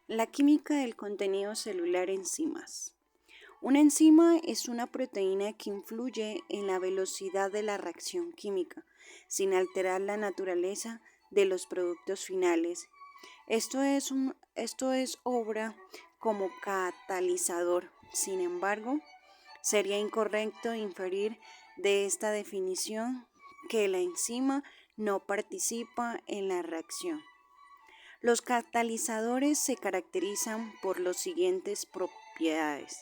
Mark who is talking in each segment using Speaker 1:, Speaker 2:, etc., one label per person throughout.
Speaker 1: La química del contenido celular enzimas. Una enzima es una proteína que influye en la velocidad de la reacción química, sin alterar la naturaleza de los productos finales. Esto es obra como catalizador. Sin embargo, sería incorrecto inferir de esta definición que la enzima no participa en la reacción. Los catalizadores se caracterizan por las siguientes propiedades.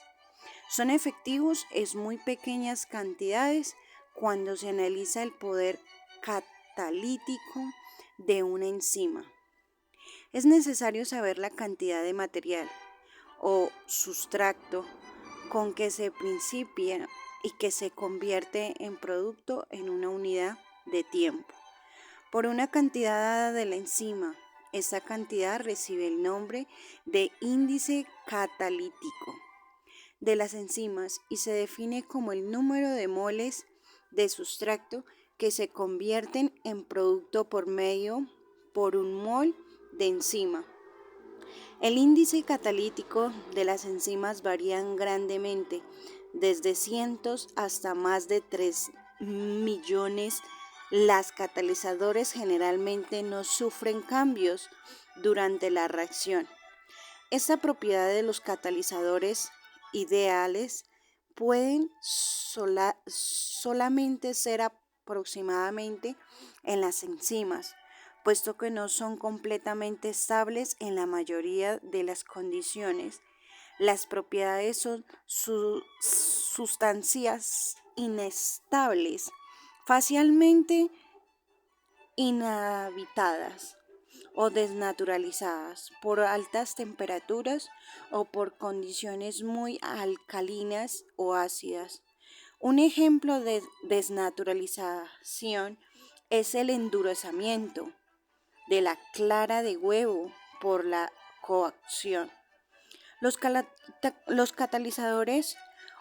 Speaker 1: Son efectivos en muy pequeñas cantidades cuando se analiza el poder catalítico de una enzima. Es necesario saber la cantidad de material o sustrato con que se principia y que se convierte en producto en una unidad de tiempo. Por una cantidad dada de la enzima, esta cantidad recibe el nombre de índice catalítico de las enzimas y se define como el número de moles de sustrato que se convierten en producto por un mol de enzima. El índice catalítico de las enzimas varían grandemente, desde cientos hasta más de 3 millones. Los catalizadores generalmente no sufren cambios durante la reacción. Esta propiedad de los catalizadores ideales pueden solamente ser aproximadamente en las enzimas, puesto que no son completamente estables en la mayoría de las condiciones. Las propiedades son sustancias inestables, fácilmente inhabitadas o desnaturalizadas por altas temperaturas o por condiciones muy alcalinas o ácidas. Un ejemplo de desnaturalización es el endurecimiento de la clara de huevo por la coacción. Los catalizadores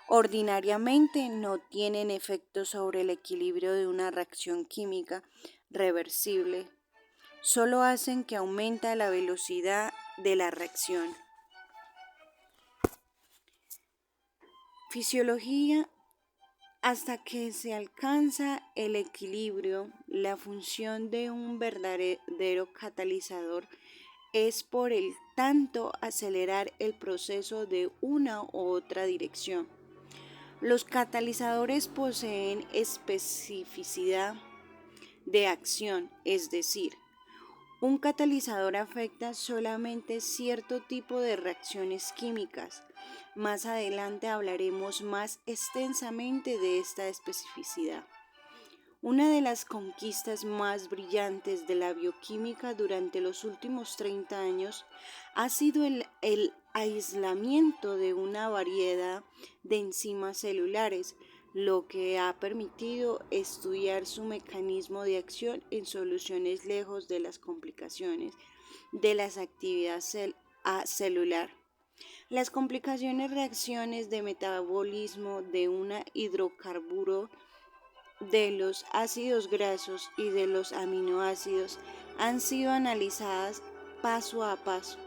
Speaker 1: ordinariamente no tienen efecto sobre el equilibrio de una reacción química reversible, solo hacen que aumente la velocidad de la reacción. Fisiología. Hasta que se alcanza el equilibrio, la función de un verdadero catalizador es por el tanto acelerar el proceso de una u otra dirección. Los catalizadores poseen especificidad de acción, es decir, un catalizador afecta solamente cierto tipo de reacciones químicas. Más adelante hablaremos más extensamente de esta especificidad. Una de las conquistas más brillantes de la bioquímica durante los últimos 30 años ha sido el aislamiento de una variedad de enzimas celulares, lo que ha permitido estudiar su mecanismo de acción en soluciones lejos de las complicaciones de la actividad celular. Las complicaciones reacciones de metabolismo de un hidrocarburo, de los ácidos grasos y de los aminoácidos han sido analizadas paso a paso.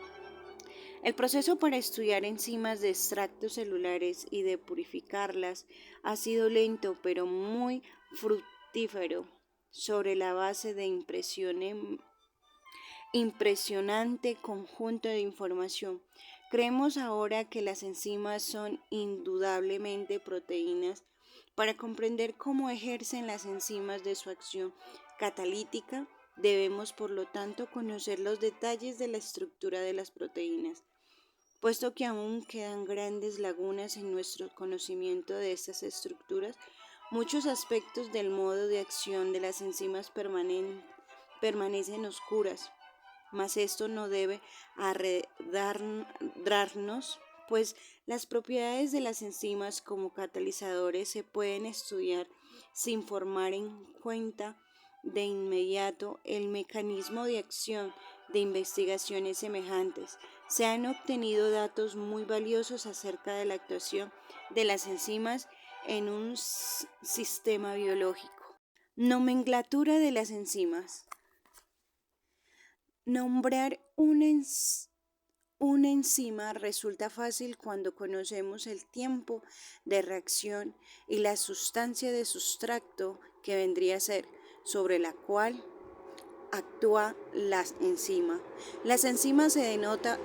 Speaker 1: El proceso para estudiar enzimas de extractos celulares y de purificarlas ha sido lento pero muy fructífero sobre la base de impresionante conjunto de información. Creemos ahora que las enzimas son indudablemente proteínas. Para comprender cómo ejercen las enzimas de su acción catalítica, debemos por lo tanto conocer los detalles de la estructura de las proteínas. Puesto que aún quedan grandes lagunas en nuestro conocimiento de estas estructuras, muchos aspectos del modo de acción de las enzimas permanecen oscuras. Mas esto no debe arredrarnos, pues las propiedades de las enzimas como catalizadores se pueden estudiar sin formar en cuenta de inmediato el mecanismo de acción de investigaciones semejantes. Se han obtenido datos muy valiosos acerca de la actuación de las enzimas en un sistema biológico. Nomenclatura de las enzimas. Nombrar una enzima resulta fácil cuando conocemos el tiempo de reacción y la sustancia de sustrato que vendría a ser sobre la cual actúa la enzima. Las enzimas se denota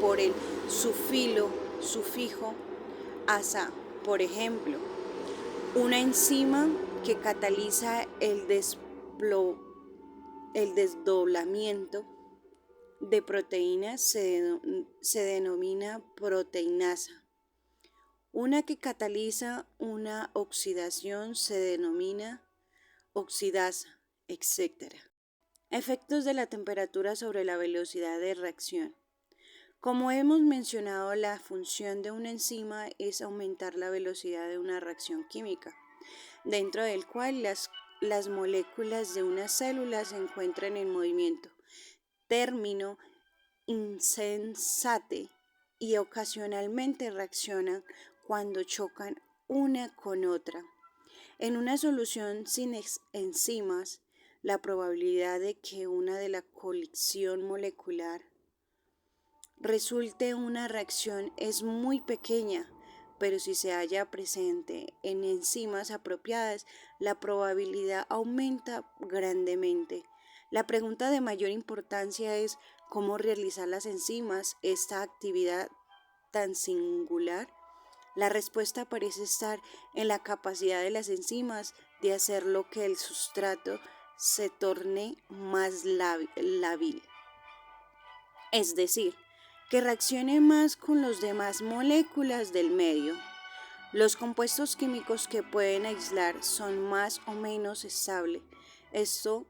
Speaker 1: por el sufijo asa. Por ejemplo, una enzima que cataliza el desdoblamiento de proteínas se denomina proteinasa. Una que cataliza una oxidación se denomina oxidasa, etc. Efectos de la temperatura sobre la velocidad de reacción. Como hemos mencionado, la función de una enzima es aumentar la velocidad de una reacción química, dentro del cual las moléculas de una célula se encuentran en movimiento, término insensate, y ocasionalmente reaccionan cuando chocan una con otra. En una solución sin enzimas, la probabilidad de que una de la colisión molecular resulte una reacción es muy pequeña, pero si se halla presente en enzimas apropiadas, la probabilidad aumenta grandemente. La pregunta de mayor importancia es cómo realizar las enzimas esta actividad tan singular. La respuesta parece estar en la capacidad de las enzimas de hacer lo que el sustrato se torne más lábil, es decir, que reaccione más con las demás moléculas del medio. Los compuestos químicos que pueden aislar son más o menos estables. Esto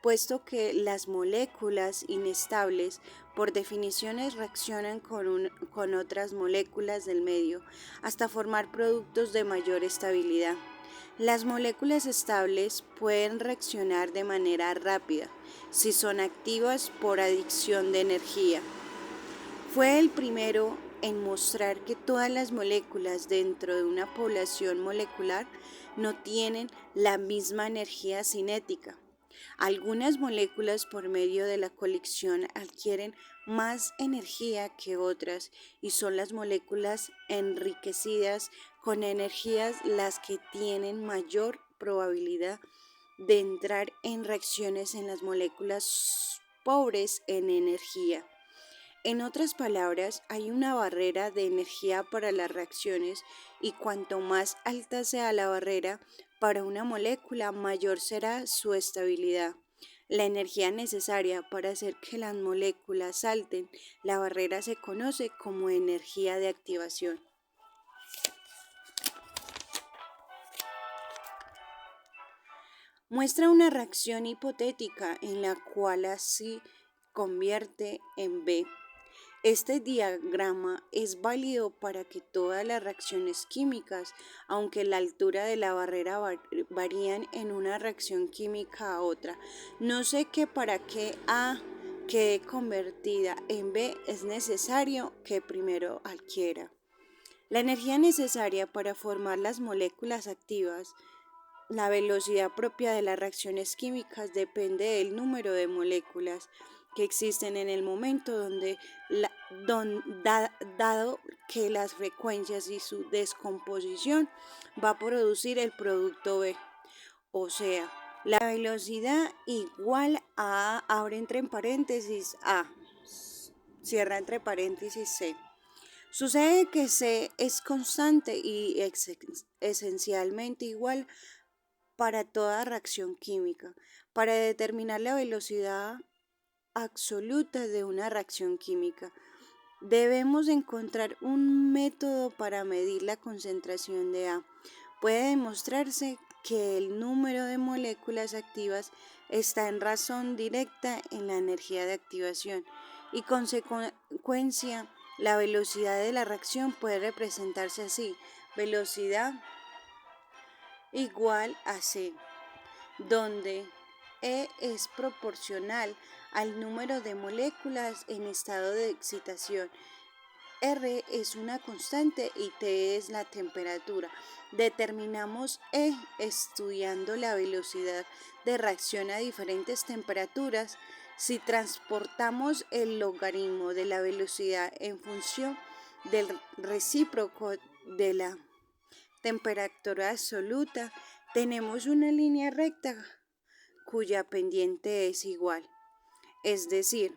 Speaker 1: puesto que las moléculas inestables por definiciones reaccionan con otras moléculas del medio hasta formar productos de mayor estabilidad. Las moléculas estables pueden reaccionar de manera rápida si son activas por adicción de energía. Fue el primero en mostrar que todas las moléculas dentro de una población molecular no tienen la misma energía cinética. Algunas moléculas por medio de la colisión adquieren más energía que otras y son las moléculas enriquecidas con energías las que tienen mayor probabilidad de entrar en reacciones en las moléculas pobres en energía. En otras palabras, hay una barrera de energía para las reacciones y cuanto más alta sea la barrera para una molécula, mayor será su estabilidad. La energía necesaria para hacer que las moléculas salten la barrera se conoce como energía de activación. Muestra una reacción hipotética en la cual A se convierte en B. Este diagrama es válido para que todas las reacciones químicas, aunque la altura de la barrera varían en una reacción química a otra. No sé que para que A quede convertida en B es necesario que primero adquiera. La energía necesaria para formar las moléculas activas. La velocidad propia de las reacciones químicas depende del número de moléculas que existen en el momento dado que las frecuencias y su descomposición va a producir el producto B. O sea, la velocidad igual a, abre entre paréntesis, A, cierra entre paréntesis C. Sucede que C es constante y esencialmente igual para toda reacción química. Para determinar la velocidad absoluta de una reacción química, debemos encontrar un método para medir la concentración de A. Puede demostrarse que el número de moléculas activas está en razón directa en la energía de activación y consecuencia la velocidad de la reacción puede representarse así: velocidad igual a C, donde E es proporcional al número de moléculas en estado de excitación. R es una constante y T es la temperatura. Determinamos E estudiando la velocidad de reacción a diferentes temperaturas Si transportamos el logaritmo de la velocidad en función del recíproco de la temperatura absoluta, tenemos una línea recta cuya pendiente es igual, es decir,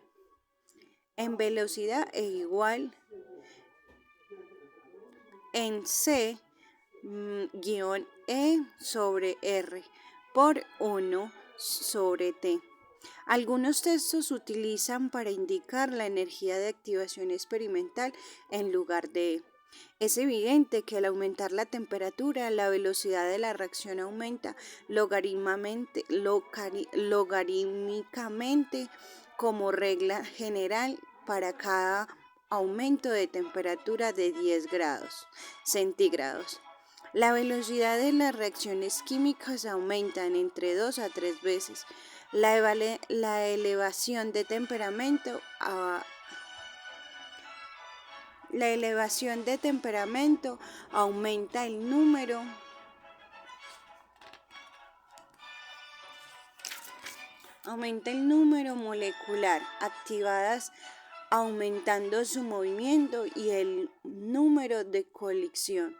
Speaker 1: en velocidad es igual en C guión E sobre R por 1 sobre T. Algunos textos utilizan para indicar la energía de activación experimental en lugar de E. Es evidente que al aumentar la temperatura, la velocidad de la reacción aumenta logarítmicamente como regla general para cada aumento de temperatura de 10 grados centígrados. La velocidad de las reacciones químicas aumenta entre 2 a 3 veces. La elevación de temperamento aumenta el número molecular activadas, aumentando su movimiento y el número de colisión.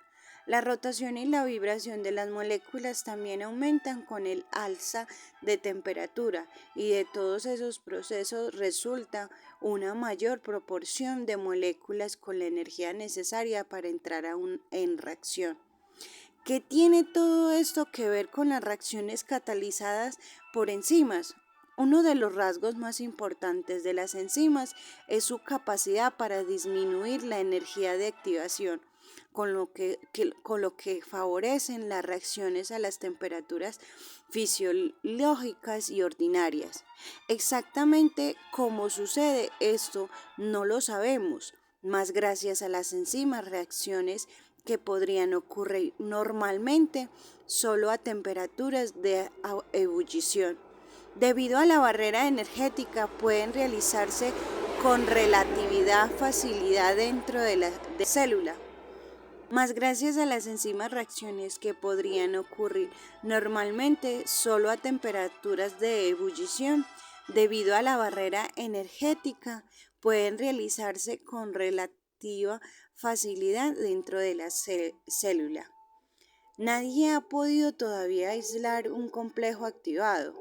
Speaker 1: La rotación y la vibración de las moléculas también aumentan con el alza de temperatura, y de todos esos procesos resulta una mayor proporción de moléculas con la energía necesaria para entrar en reacción. ¿Qué tiene todo esto que ver con las reacciones catalizadas por enzimas? Uno de los rasgos más importantes de las enzimas es su capacidad para disminuir la energía de activación, con lo que favorecen las reacciones a las temperaturas fisiológicas y ordinarias. Exactamente cómo sucede esto no lo sabemos, mas gracias a las enzimas, reacciones que podrían ocurrir normalmente solo a temperaturas de ebullición, debido a la barrera energética, pueden realizarse con relatividad facilidad dentro de la célula. Mas gracias a las enzimas, reacciones que podrían ocurrir normalmente solo a temperaturas de ebullición, debido a la barrera energética, pueden realizarse con relativa facilidad dentro de la célula. Nadie ha podido todavía aislar un complejo activado.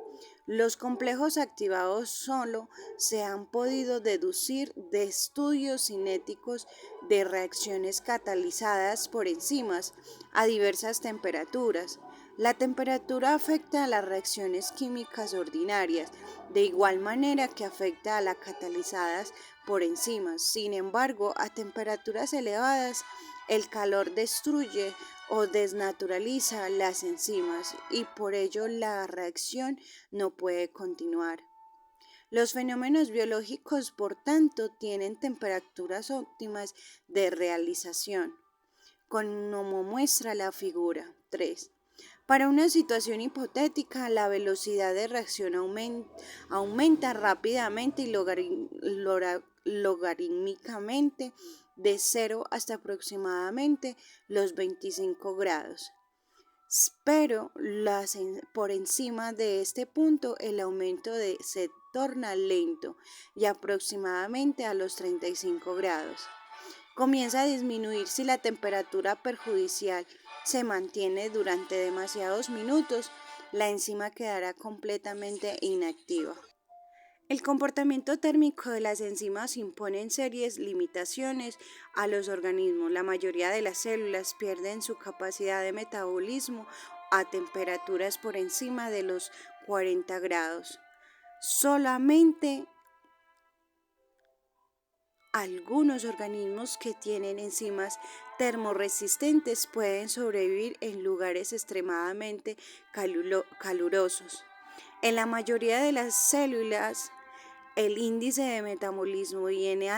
Speaker 1: Los complejos activados solo se han podido deducir de estudios cinéticos de reacciones catalizadas por enzimas a diversas temperaturas. La temperatura afecta a las reacciones químicas ordinarias, de igual manera que afecta a las catalizadas por enzimas. Sin embargo, a temperaturas elevadas, el calor destruye o desnaturaliza las enzimas y por ello la reacción no puede continuar. Los fenómenos biológicos, por tanto, tienen temperaturas óptimas de realización, como muestra la figura 3. Para una situación hipotética, la velocidad de reacción aumenta rápidamente y logarítmicamente de 0 hasta aproximadamente los 25 grados. Pero por encima de este punto el aumento se torna lento y aproximadamente a los 35 grados. Comienza a disminuir si la temperatura perjudicial se mantiene durante demasiados minutos, la enzima quedará completamente inactiva. El comportamiento térmico de las enzimas impone serias limitaciones a los organismos. La mayoría de las células pierden su capacidad de metabolismo a temperaturas por encima de los 40 grados. Solamente algunos organismos que tienen enzimas termorresistentes pueden sobrevivir en lugares extremadamente calurosos. En la mayoría de las células, el índice de metabolismo y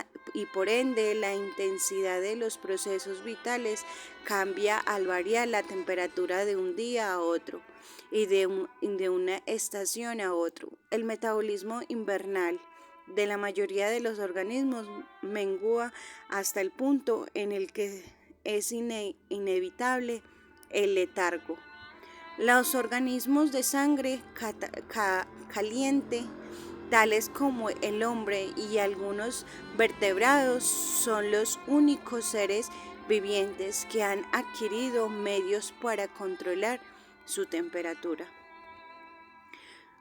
Speaker 1: por ende la intensidad de los procesos vitales cambia al variar la temperatura de un día a otro y de una estación a otro. El metabolismo invernal de la mayoría de los organismos mengua hasta el punto en el que es inevitable el letargo. Los organismos de sangre caliente tales como el hombre y algunos vertebrados, son los únicos seres vivientes que han adquirido medios para controlar su temperatura.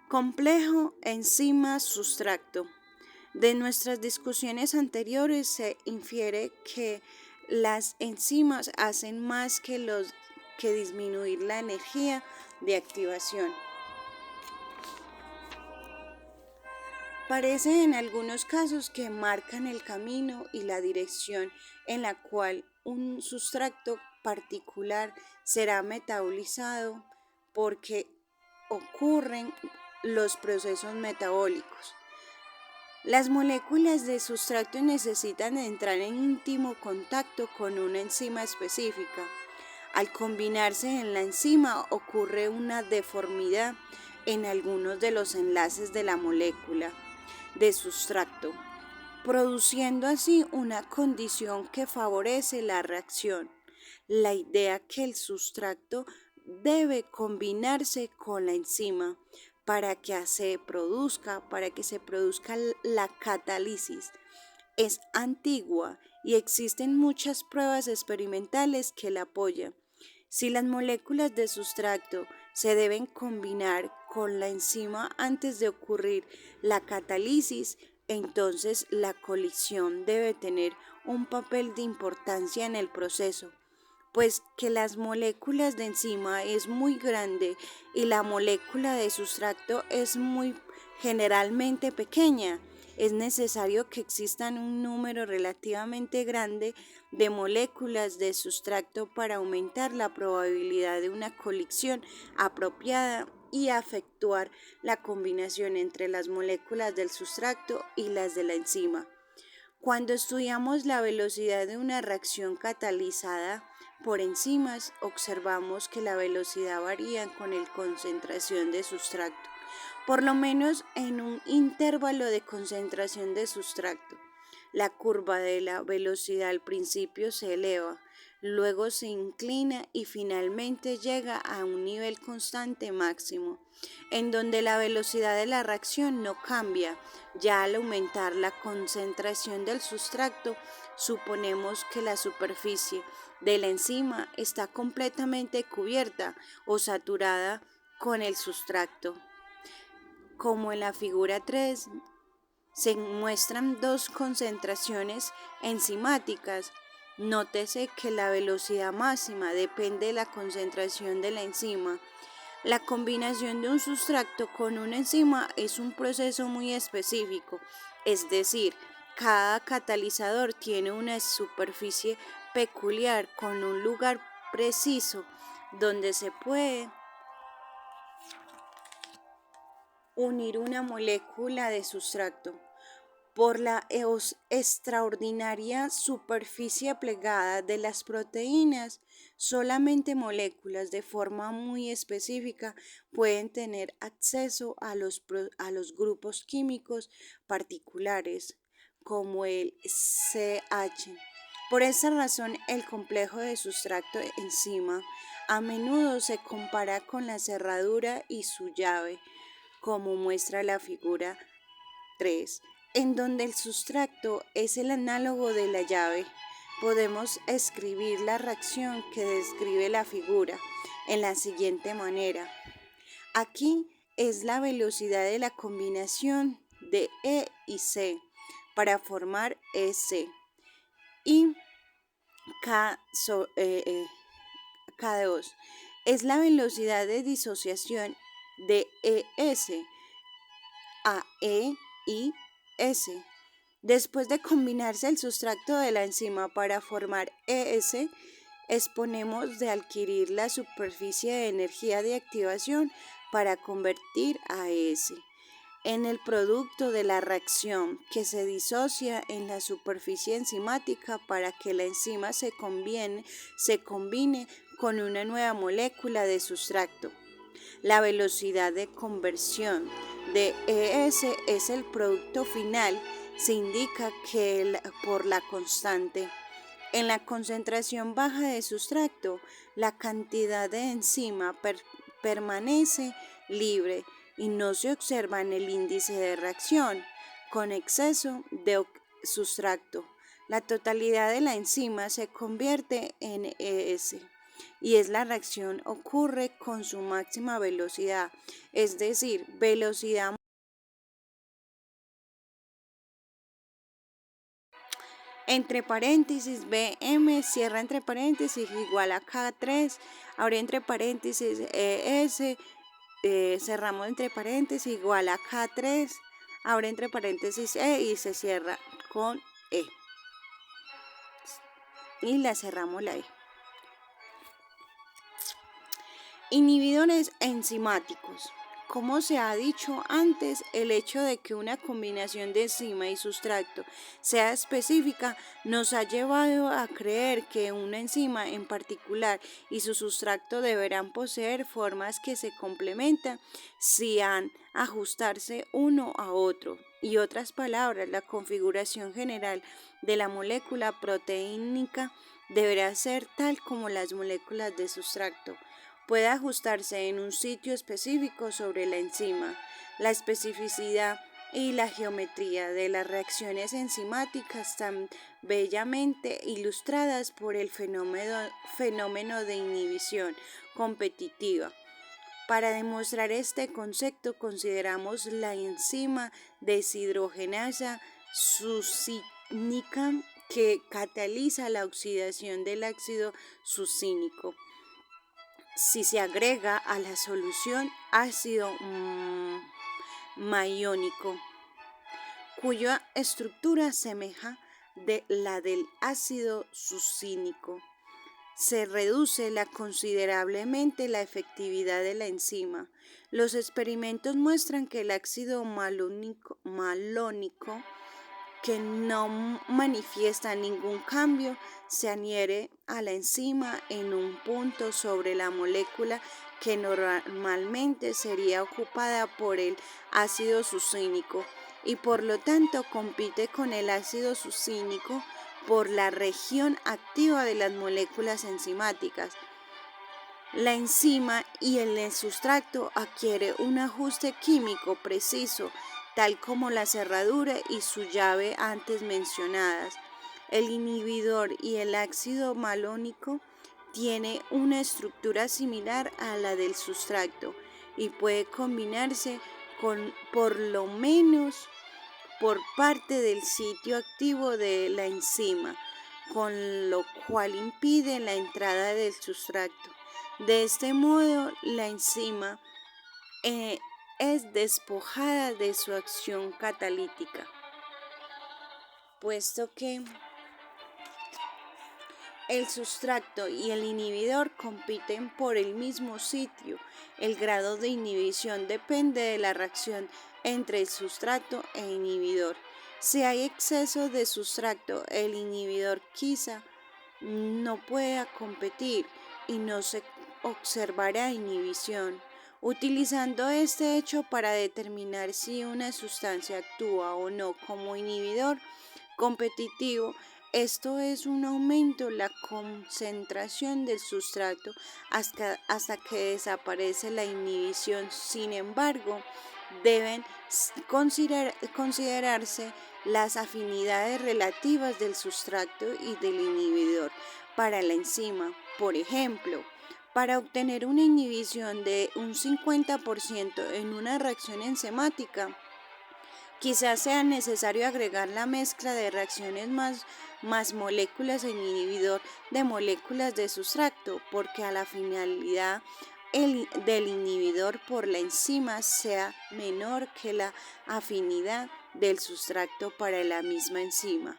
Speaker 1: Complejo enzima-sustracto. De nuestras discusiones anteriores se infiere que las enzimas hacen más que disminuir la energía de activación. Parece en algunos casos que marcan el camino y la dirección en la cual un sustrato particular será metabolizado porque ocurren los procesos metabólicos. Las moléculas de sustrato necesitan entrar en íntimo contacto con una enzima específica. Al combinarse en la enzima ocurre una deformidad en algunos de los enlaces de la molécula de sustrato, produciendo así una condición que favorece la reacción. La idea que el sustrato debe combinarse con la enzima para que se produzca la catálisis es antigua y existen muchas pruebas experimentales que la apoyan. Si las moléculas de sustrato se deben combinar con la enzima antes de ocurrir la catálisis, entonces la colisión debe tener un papel de importancia en el proceso, pues que las moléculas de enzima es muy grande y la molécula de sustrato es muy generalmente pequeña. Es necesario que existan un número relativamente grande de moléculas de sustrato para aumentar la probabilidad de una colisión apropiada y efectuar la combinación entre las moléculas del sustrato y las de la enzima. Cuando estudiamos la velocidad de una reacción catalizada por enzimas, observamos que la velocidad varía con la concentración de sustrato, por lo menos en un intervalo de concentración de sustrato. La curva de la velocidad al principio se eleva, luego se inclina y finalmente llega a un nivel constante máximo, en donde la velocidad de la reacción no cambia. Ya al aumentar la concentración del sustrato, suponemos que la superficie de la enzima está completamente cubierta o saturada con el sustrato. Como en la figura 3, se muestran dos concentraciones enzimáticas. Nótese que la velocidad máxima depende de la concentración de la enzima. La combinación de un sustrato con una enzima es un proceso muy específico, es decir, cada catalizador tiene una superficie peculiar con un lugar preciso donde se puede unir una molécula de sustrato. Por la extraordinaria superficie plegada de las proteínas, solamente moléculas de forma muy específica pueden tener acceso a los grupos químicos particulares, como el CH. Por esa razón, el complejo de sustrato-enzima a menudo se compara con la cerradura y su llave, como muestra la figura 3, en donde el sustrato es el análogo de la llave. Podemos escribir la reacción que describe la figura en la siguiente manera. Aquí es la velocidad de la combinación de E y C para formar EC y K2 es la velocidad de disociación de ES a E y S. Después de combinarse el sustrato de la enzima para formar ES, exponemos de adquirir la superficie de energía de activación para convertir a ES en el producto de la reacción que se disocia en la superficie enzimática para que la enzima se combine con una nueva molécula de sustrato. La velocidad de conversión de ES es el producto final. Se indica que por la constante. En la concentración baja de sustrato, la cantidad de enzima permanece libre, y no se observa en el índice de reacción con exceso de sustracto. La totalidad de la enzima se convierte en ES y la reacción ocurre con su máxima velocidad, es decir, velocidad entre paréntesis BM, cierra entre paréntesis, igual a K3, abre entre paréntesis ES, cerramos entre paréntesis, igual a K3, abre entre paréntesis E y se cierra con E. Y la cerramos la E. Inhibidores enzimáticos. Como se ha dicho antes, el hecho de que una combinación de enzima y sustrato sea específica nos ha llevado a creer que una enzima en particular y su sustrato deberán poseer formas que se complementan si han ajustarse uno a otro. Y otras palabras, la configuración general de la molécula proteínica deberá ser tal como las moléculas de sustrato. Puede ajustarse en un sitio específico sobre la enzima. La especificidad y la geometría de las reacciones enzimáticas están bellamente ilustradas por el fenómeno de inhibición competitiva. Para demostrar este concepto consideramos la enzima deshidrogenasa succínica que cataliza la oxidación del ácido succínico. Si se agrega a la solución ácido maiónico, cuya estructura semeja de la del ácido succínico, se reduce considerablemente la efectividad de la enzima. Los experimentos muestran que el ácido malónico que no manifiesta ningún cambio, se adhiere a la enzima en un punto sobre la molécula que normalmente sería ocupada por el ácido succínico y por lo tanto compite con el ácido succínico por la región activa de las moléculas enzimáticas. La enzima y el sustrato adquiere un ajuste químico preciso, tal como la cerradura y su llave antes mencionadas. El inhibidor y el ácido malónico tiene una estructura similar a la del sustrato y puede combinarse por lo menos por parte del sitio activo de la enzima, con lo cual impide la entrada del sustrato. De este modo, la enzima es despojada de su acción catalítica, puesto que el sustrato y el inhibidor compiten por el mismo sitio. El grado de inhibición depende de la reacción entre el sustrato e inhibidor. Si hay exceso de sustrato, el inhibidor quizá no pueda competir y no se observará inhibición. Utilizando este hecho para determinar si una sustancia actúa o no como inhibidor competitivo, esto es un aumento en la concentración del sustrato hasta que desaparece la inhibición. Sin embargo, deben considerarse las afinidades relativas del sustrato y del inhibidor para la enzima. Por ejemplo, para obtener una inhibición de un 50% en una reacción enzimática, quizás sea necesario agregar la mezcla de reacciones más moléculas en inhibidor de moléculas de sustrato, porque a la finalidad del inhibidor por la enzima sea menor que la afinidad del sustrato para la misma enzima.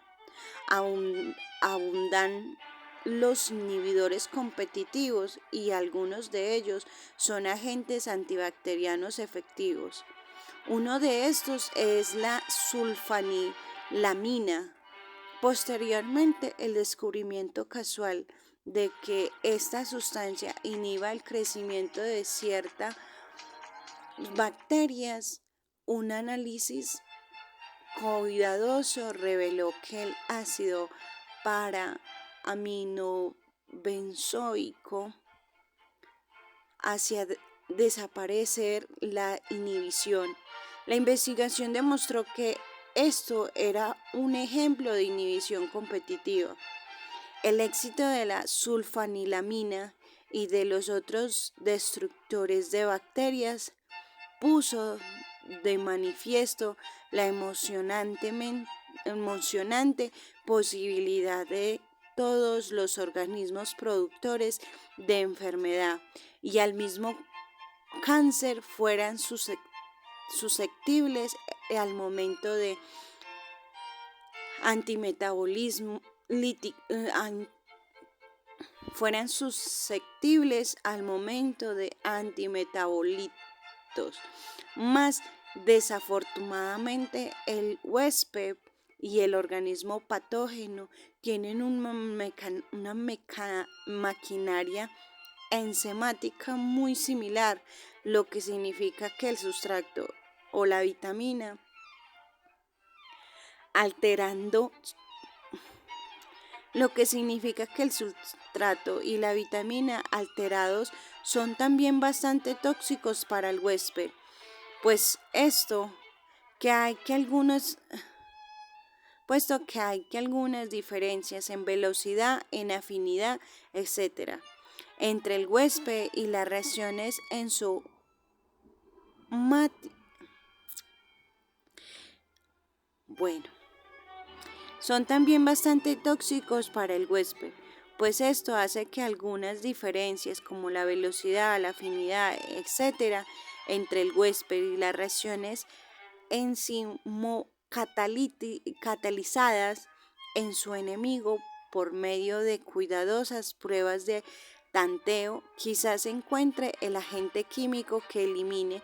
Speaker 1: Abundan los inhibidores competitivos y algunos de ellos son agentes antibacterianos efectivos. Uno de estos es la sulfanilamina. Posteriormente, el descubrimiento casual de que esta sustancia inhiba el crecimiento de ciertas bacterias, un análisis cuidadoso reveló que el ácido para-aminobenzoico desaparecer la inhibición. La investigación demostró que esto era un ejemplo de inhibición competitiva. El éxito de la sulfanilamina y de los otros destructores de bacterias puso de manifiesto la emocionante posibilidad de todos los organismos productores de enfermedad y al mismo cáncer fueran susceptibles al momento de antimetabolismo, fueran susceptibles al momento de antimetabolitos. Más desafortunadamente, el huésped y el organismo patógeno tienen una maquinaria enzimática muy similar, lo que significa que el sustrato o la vitamina alterando lo que significa que el sustrato y la vitamina alterados son también bastante tóxicos para el huésped, pues puesto que hay que algunas diferencias en velocidad, en afinidad, etc., entre el huésped y las reacciones en su bueno, son también bastante tóxicos para el huésped, pues esto hace que algunas diferencias como la velocidad, la afinidad, etc., entre el huésped y las reacciones catalizadas en su enemigo por medio de cuidadosas pruebas de tanteo, quizás se encuentre el agente químico que elimine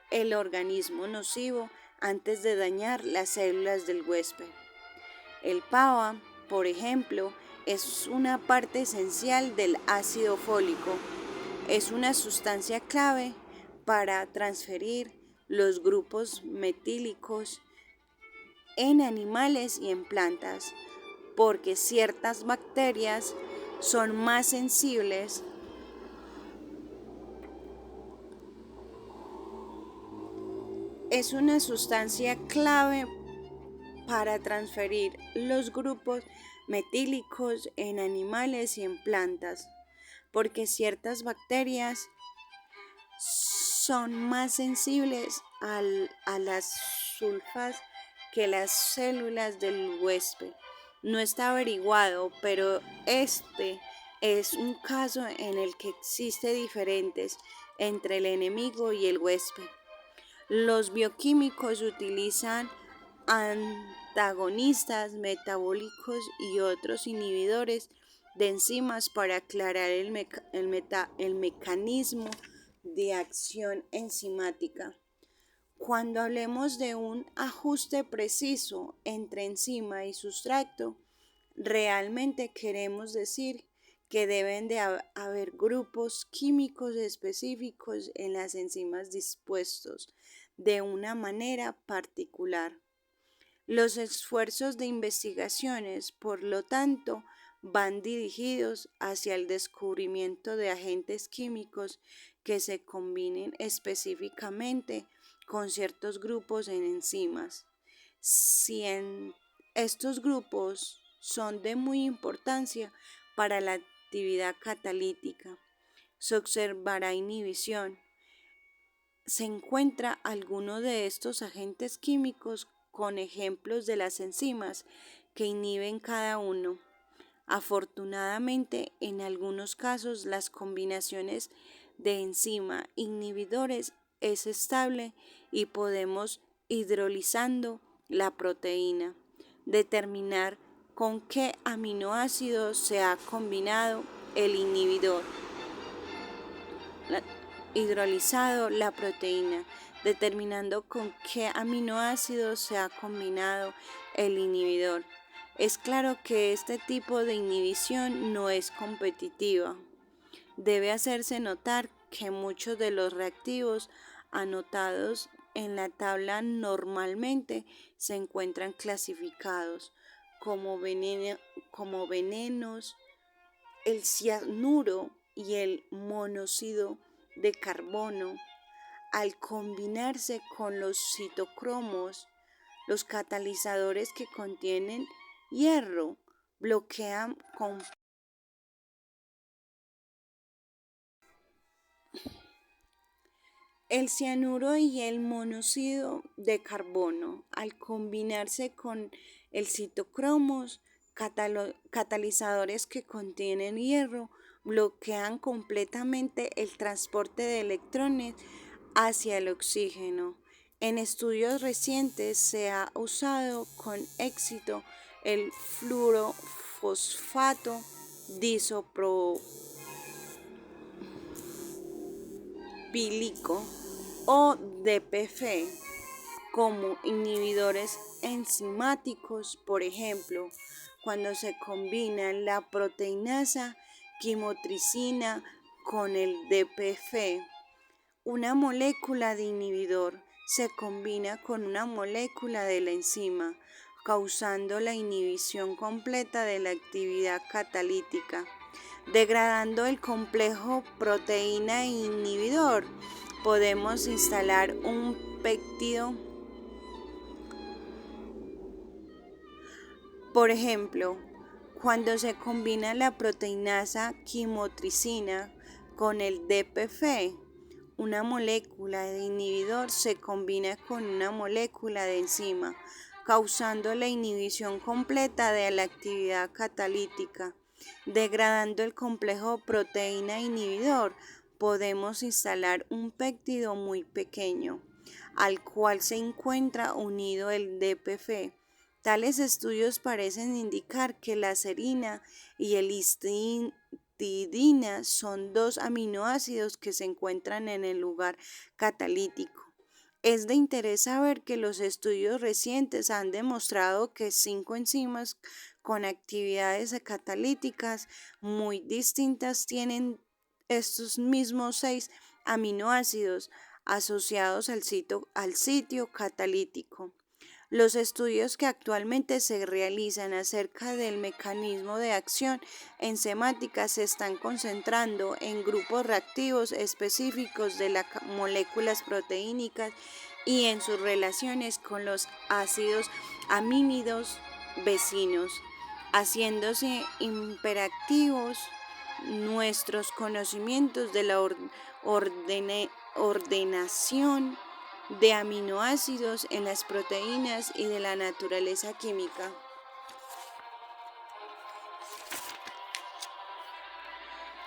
Speaker 1: el organismo nocivo antes de dañar las células del huésped. El PABA, por ejemplo, es una parte esencial del ácido fólico. Es una sustancia clave para transferir los grupos metílicos en animales y en plantas, porque ciertas bacterias son más sensibles es una sustancia clave para transferir los grupos metílicos en animales y en plantas, porque ciertas bacterias son más sensibles a las sulfas que las células del huésped. No está averiguado, pero este es un caso en el que existe diferencias entre el enemigo y el huésped. Los bioquímicos utilizan antagonistas metabólicos y otros inhibidores de enzimas para aclarar el mecanismo de acción enzimática. Cuando hablemos de un ajuste preciso entre enzima y sustrato, realmente queremos decir que deben de haber grupos químicos específicos en las enzimas dispuestos de una manera particular. Los esfuerzos de investigaciones, por lo tanto, van dirigidos hacia el descubrimiento de agentes químicos que se combinen específicamente con ciertos grupos en enzimas. Si estos grupos son de muy importancia para la actividad catalítica, se observará inhibición. Se encuentra alguno de estos agentes químicos con ejemplos de las enzimas que inhiben cada uno. Afortunadamente, en algunos casos las combinaciones de enzima inhibidores es estable y podemos, hidrolizando la proteína, determinar con qué aminoácido se ha combinado el inhibidor. Hidrolizado la proteína, determinando con qué aminoácido se ha combinado el inhibidor. Es claro que este tipo de inhibición no es competitiva. Debe hacerse notar que muchos de los reactivos anotados en la tabla normalmente se encuentran clasificados como venenos, el cianuro y el monóxido de carbono, al combinarse con los citocromos, los catalizadores que contienen hierro, bloquean con el cianuro y el monóxido de carbono, al combinarse con el citocromos, catalizadores que contienen hierro, bloquean completamente el transporte de electrones hacia el oxígeno. En estudios recientes se ha usado con éxito el fluorofosfato disopropílico o DPF como inhibidores enzimáticos, por ejemplo, cuando se combina la proteinasa quimotricina con el DPF. Una molécula de inhibidor se combina con una molécula de la enzima, causando la inhibición completa de la actividad catalítica. Degradando el complejo proteína inhibidor, podemos instalar un péptido. Por ejemplo, cuando se combina la proteinasa quimotricina con el DPF, una molécula de inhibidor se combina con una molécula de enzima, causando la inhibición completa de la actividad catalítica. Degradando el complejo proteína inhibidor, podemos instalar un péptido muy pequeño, al cual se encuentra unido el DPF. Tales estudios parecen indicar que la serina y el histidina son dos aminoácidos que se encuentran en el lugar catalítico. Es de interés saber que los estudios recientes han demostrado que 5 enzimas con actividades catalíticas muy distintas tienen estos mismos 6 aminoácidos asociados al sitio catalítico. Los estudios que actualmente se realizan acerca del mecanismo de acción enzimática se están concentrando en grupos reactivos específicos de las moléculas proteínicas y en sus relaciones con los ácidos amínidos vecinos, haciéndose imperativos nuestros conocimientos de la ordenación de aminoácidos en las proteínas y de la naturaleza química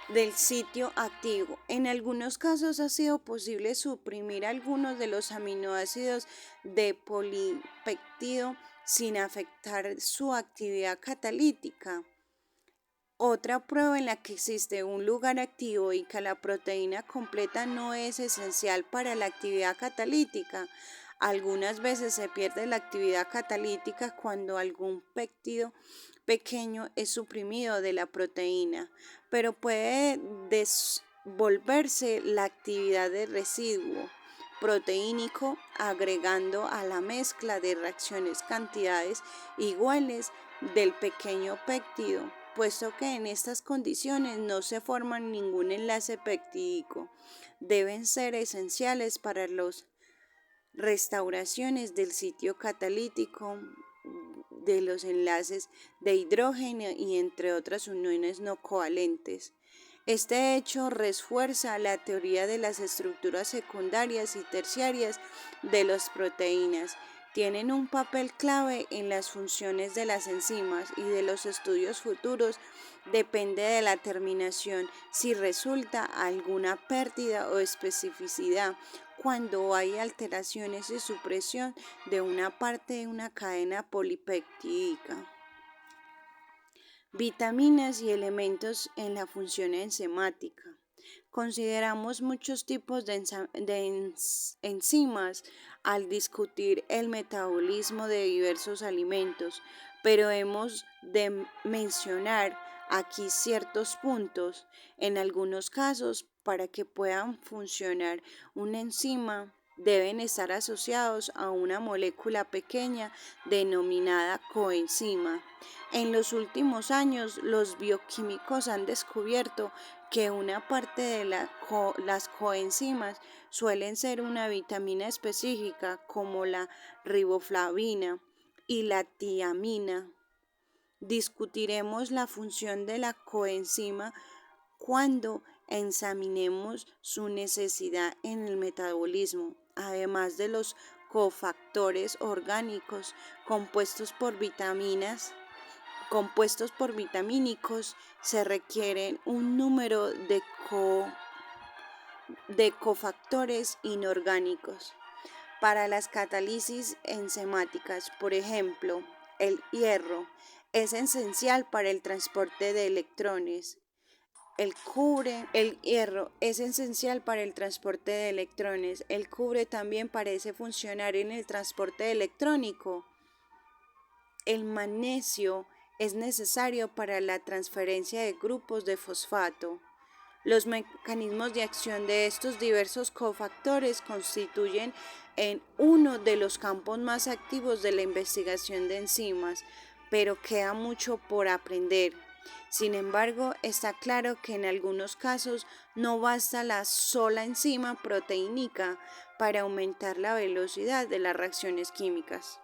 Speaker 1: del sitio activo. En algunos casos ha sido posible suprimir algunos de los aminoácidos de polipéptido sin afectar su actividad catalítica. Otra prueba en la que existe un lugar activo y que la proteína completa no es esencial para la actividad catalítica. Algunas veces se pierde la actividad catalítica cuando algún péptido pequeño es suprimido de la proteína, pero puede devolverse la actividad de residuo proteínico agregando a la mezcla de reacciones cantidades iguales del pequeño péptido, puesto que en estas condiciones no se forma ningún enlace peptídico. Deben ser esenciales para las restauraciones del sitio catalítico de los enlaces de hidrógeno y entre otras uniones no covalentes. Este hecho refuerza la teoría de las estructuras secundarias y terciarias de las proteínas. Tienen un papel clave en las funciones de las enzimas y de los estudios futuros depende de la terminación si resulta alguna pérdida o especificidad cuando hay alteraciones y supresión de una parte de una cadena polipeptídica. Vitaminas y elementos en la función enzimática. Consideramos muchos tipos de enzimas al discutir el metabolismo de diversos alimentos, pero hemos de mencionar aquí ciertos puntos. En algunos casos, para que puedan funcionar una enzima, deben estar asociados a una molécula pequeña denominada coenzima. En los últimos años, los bioquímicos han descubierto que una parte de las coenzimas suelen ser una vitamina específica como la riboflavina y la tiamina. Discutiremos la función de la coenzima cuando examinemos su necesidad en el metabolismo, además de los cofactores orgánicos compuestos por vitamínicos, se requieren un número de cofactores inorgánicos. Para las catálisis enzimáticas, por ejemplo, el hierro es esencial para el transporte de electrones. El hierro es esencial para el transporte de electrones. El cobre también parece funcionar en el transporte electrónico. El magnesio es necesario para la transferencia de grupos de fosfato. Los mecanismos de acción de estos diversos cofactores constituyen en uno de los campos más activos de la investigación de enzimas, pero queda mucho por aprender. Sin embargo, está claro que en algunos casos no basta la sola enzima proteínica para aumentar la velocidad de las reacciones químicas.